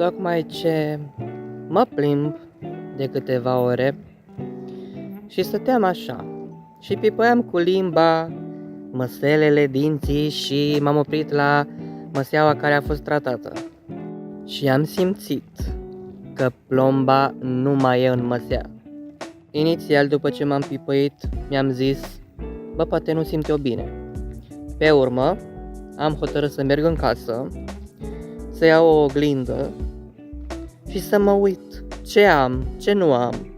Tocmai ce mă plimb de câteva ore și stăteam așa și pipăiam cu limba măselele, dinții și m-am oprit la măseaua care a fost tratată. Și am simțit că plomba nu mai e în măsea. Inițial, după ce m-am pipăit, mi-am zis, bă, poate nu simt eu bine. Pe urmă, am hotărât să merg în casă, să iau o oglindă și să mă uit ce am, ce nu am.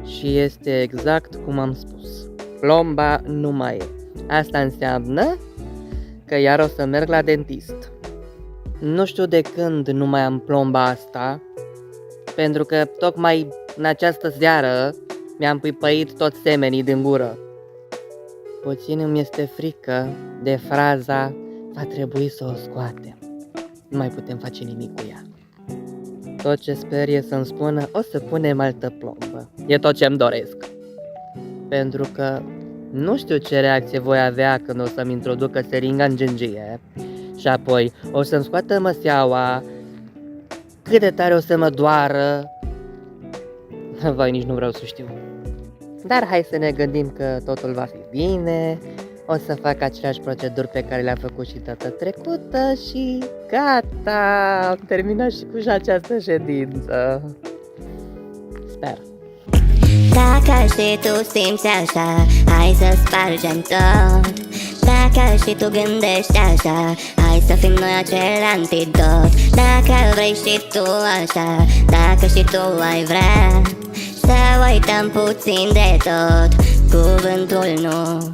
Și este exact cum am spus. Plomba nu mai e. Asta înseamnă că iar o să merg la dentist. Nu știu de când nu mai am plomba asta, pentru că tocmai în această seară mi-am pipăit toți semenii din gură. Puțin îmi este frică de fraza va trebui să o scoatem. Nu mai putem face nimic cu ea. Tot ce sper e să-mi spună o să punem altă plombă. E tot ce-mi doresc. Pentru că nu știu ce reacție voi avea când o să-mi introducă seringa în gengie și apoi o să-mi scoată măseaua, cât de tare o să mă doară. Vai, nici nu vreau să știu. Dar hai să ne gândim că totul va fi bine, o să fac aceleași proceduri pe care le-am făcut și data trecută și gata, am terminat și cu această ședință. Sper. Dacă și tu simți așa, hai să spargem tot. Dacă și tu gândești așa, hai să fim noi acel antidot. Dacă vrei și tu așa, dacă și tu ai vrea, să uităm puțin de tot, cuvântul nu